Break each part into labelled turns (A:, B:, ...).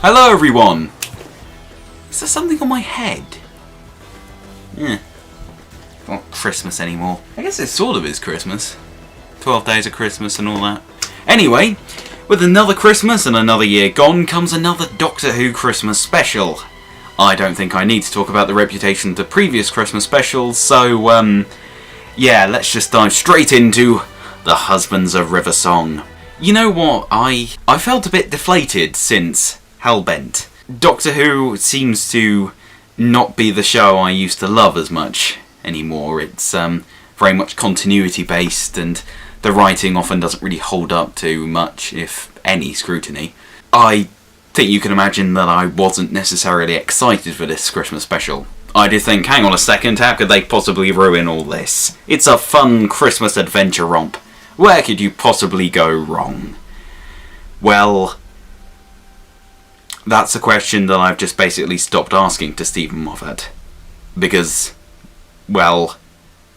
A: Hello everyone! Is there something on my head? Yeah. Not Christmas anymore. I guess it sort of is Christmas. 12 days of Christmas and all that. Anyway, with another Christmas and another year gone comes another Doctor Who Christmas special. I don't think I need to talk about the reputation of the previous Christmas specials, so yeah, let's just dive straight into The Husbands of River Song. You know what, I felt a bit deflated since Hellbent. Doctor Who seems to not be the show I used to love as much anymore. It's very much continuity based and the writing often doesn't really hold up to much, if any, scrutiny. I think you can imagine that I wasn't necessarily excited for this Christmas special. I did think, hang on a second, how could they possibly ruin all this? It's a fun Christmas adventure romp. Where could you possibly go wrong? Well, that's a question that I've just basically stopped asking to Steven Moffat. Because, well,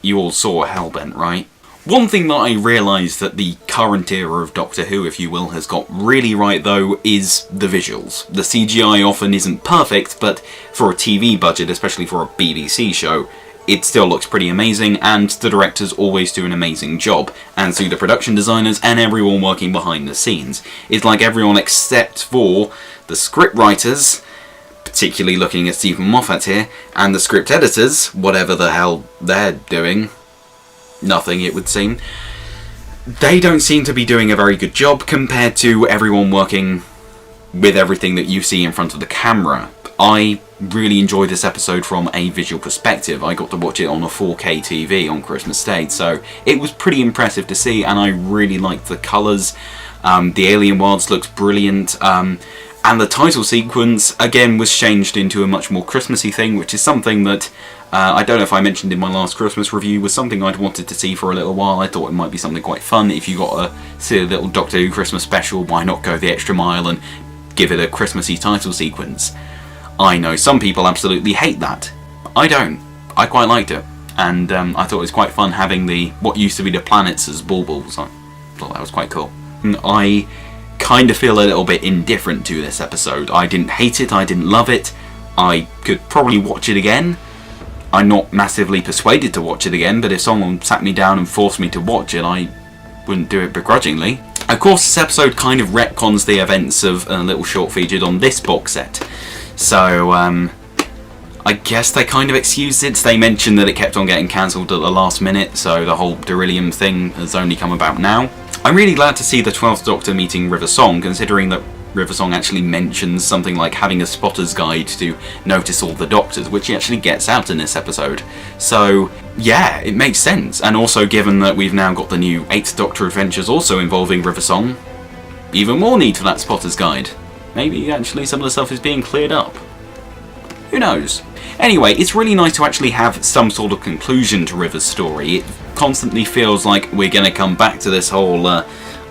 A: you all saw Hellbent, right? One thing that I realised that the current era of Doctor Who, if you will, has got really right though, is the visuals. The CGI often isn't perfect, but for a TV budget, especially for a BBC show, it still looks pretty amazing, and the directors always do an amazing job, and so the production designers and everyone working behind the scenes. It's like everyone except for the script writers, particularly looking at Steven Moffat here, and the script editors, whatever the hell they're doing. Nothing, it would seem. They don't seem to be doing a very good job compared to everyone working with everything that you see in front of the camera. I really enjoyed this episode from a visual perspective. I got to watch it on a 4K TV on Christmas Day, so it was pretty impressive to see, and I really liked the colours. The alien worlds looks brilliant, and the title sequence, again, was changed into a much more Christmassy thing, which is something that, I don't know if I mentioned in my last Christmas review, was something I'd wanted to see for a little while. I thought it might be something quite fun. If you got a silly little Doctor Who Christmas special, why not go the extra mile and give it a Christmassy title sequence? I know some people absolutely hate that. I don't. I quite liked it. And I thought it was quite fun having what used to be the planets as baubles. I thought that was quite cool. And I kind of feel a little bit indifferent to this episode. I didn't hate it, I didn't love it. I could probably watch it again. I'm not massively persuaded to watch it again, but if someone sat me down and forced me to watch it, I wouldn't do it begrudgingly. Of course, this episode kind of retcons the events of a little short featured on this box set. So, I guess they kind of excused it. They mentioned that it kept on getting cancelled at the last minute, so the whole Beryllium thing has only come about now. I'm really glad to see the 12th Doctor meeting River Song, considering that River Song actually mentions something like having a spotter's guide to notice all the Doctors, which he actually gets out in this episode. So, yeah, it makes sense. And also, given that we've now got the new 8th Doctor adventures also involving River Song, even more need for that spotter's guide. Maybe actually some of the stuff is being cleared up. Who knows? Anyway, it's really nice to actually have some sort of conclusion to River's story. It constantly feels like we're going to come back to this whole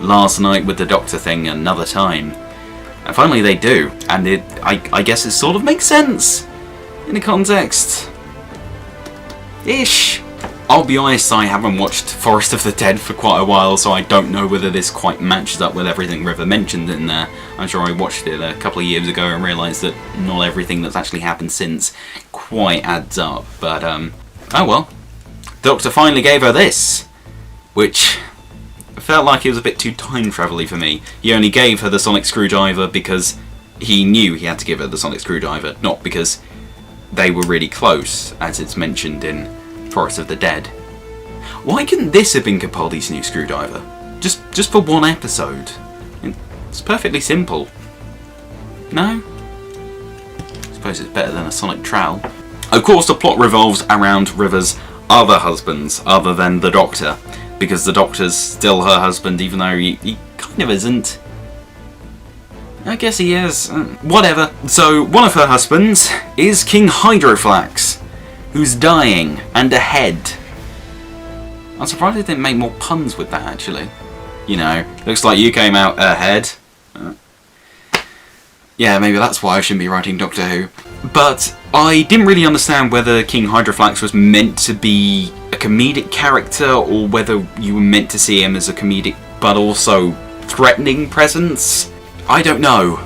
A: last night with the Doctor thing another time. And finally they do, and I guess it sort of makes sense in the context. Ish. I'll be honest, I haven't watched Forest of the Dead for quite a while, so I don't know whether this quite matches up with everything River mentioned in there. I'm sure I watched it a couple of years ago and realised that not everything that's actually happened since quite adds up. But, oh well. Doctor finally gave her this, which felt like it was a bit too time travel-y for me. He only gave her the sonic screwdriver because he knew he had to give her the sonic screwdriver, not because they were really close, as it's mentioned in Forest of the Dead. Why couldn't this have been Capaldi's new screwdriver? Just for one episode. It's perfectly simple. No? I suppose it's better than a sonic trowel. Of course, the plot revolves around River's other husbands, other than the Doctor, because the Doctor's still her husband, even though he kind of isn't. I guess he is. Whatever. So, one of her husbands is King Hydroflax, who's dying, and ahead. I'm surprised they didn't make more puns with that, actually. You know, looks like you came out ahead. Yeah, maybe that's why I shouldn't be writing Doctor Who. But I didn't really understand whether King Hydroflax was meant to be a comedic character, or whether you were meant to see him as a comedic but also threatening presence. I don't know.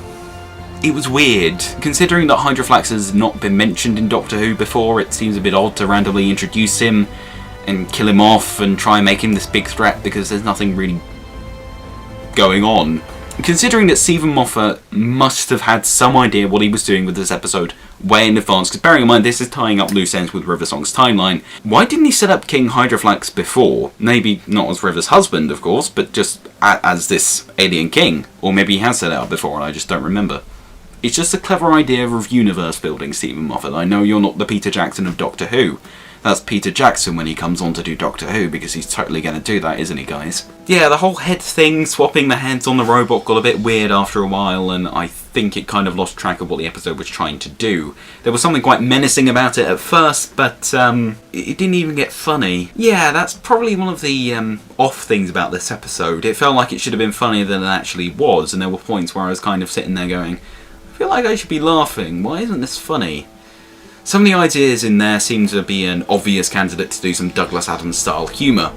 A: it was weird. Considering that Hydroflax has not been mentioned in Doctor Who before, it seems a bit odd to randomly introduce him and kill him off and try and make him this big threat because there's nothing really going on. Considering that Steven Moffat must have had some idea what he was doing with this episode way in advance, because bearing in mind this is tying up loose ends with River Song's timeline, why didn't he set up King Hydroflax before? Maybe not as River's husband, of course, but just as this alien king. Or maybe he has set it up before and I just don't remember. It's just a clever idea of universe building, Steven Moffat. I know you're not the Peter Jackson of Doctor Who. That's Peter Jackson when he comes on to do Doctor Who, because he's totally going to do that, isn't he, guys? Yeah, the whole head thing, swapping the heads on the robot, got a bit weird after a while, and I think it kind of lost track of what the episode was trying to do. There was something quite menacing about it at first, but it didn't even get funny. Yeah, that's probably one of the off things about this episode. It felt like it should have been funnier than it actually was, and there were points where I was kind of sitting there going, I feel like I should be laughing. Why isn't this funny? Some of the ideas in there seem to be an obvious candidate to do some Douglas Adams style humour.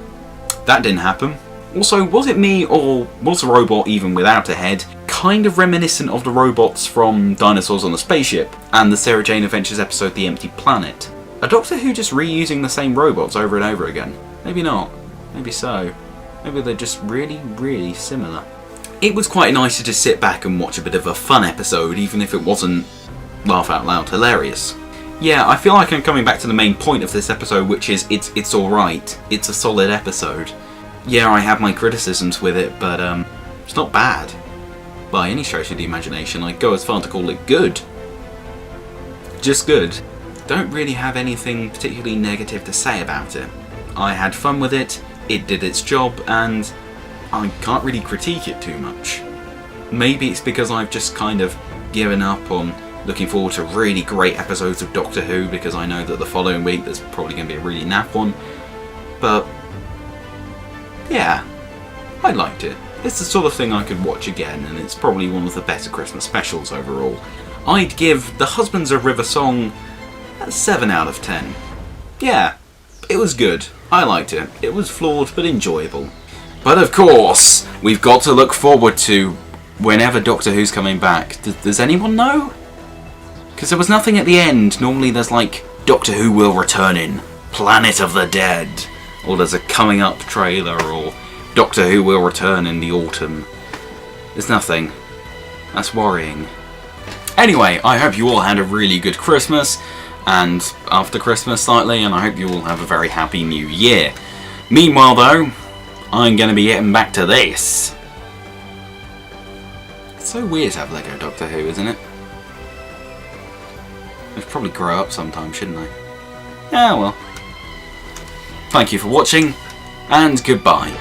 A: That didn't happen. Also, was it me, or was the robot, even without a head, kind of reminiscent of the robots from Dinosaurs on the Spaceship and the Sarah Jane Adventures episode The Empty Planet? Are Doctor Who just reusing the same robots over and over again? Maybe not. Maybe so. Maybe they're just really, really similar. It was quite nice to just sit back and watch a bit of a fun episode, even if it wasn't laugh out loud hilarious. Yeah, I feel like I'm coming back to the main point of this episode, which is it's alright. It's a solid episode. Yeah, I have my criticisms with it, but it's not bad. By any stretch of the imagination, I'd go as far to call it good. Just good. Don't really have anything particularly negative to say about it. I had fun with it, it did its job, and I can't really critique it too much. Maybe it's because I've just kind of given up on looking forward to really great episodes of Doctor Who, because I know that the following week there's probably going to be a really naff one. But yeah, I liked it. It's the sort of thing I could watch again, and it's probably one of the better Christmas specials overall. I'd give The Husbands of River Song a 7 out of 10. Yeah, it was good. I liked it. It was flawed but enjoyable. But of course, we've got to look forward to whenever Doctor Who's coming back. Does anyone know? Because there was nothing at the end. Normally there's like, Doctor Who will return in Planet of the Dead. Or there's a coming up trailer, or Doctor Who will return in the autumn. There's nothing. That's worrying. Anyway, I hope you all had a really good Christmas, and after Christmas slightly, and I hope you all have a very happy new year. Meanwhile though, I'm going to be getting back to this. It's so weird to have Lego Doctor Who, isn't it? I should probably grow up sometime, shouldn't I? Yeah, well. Thank you for watching, and goodbye.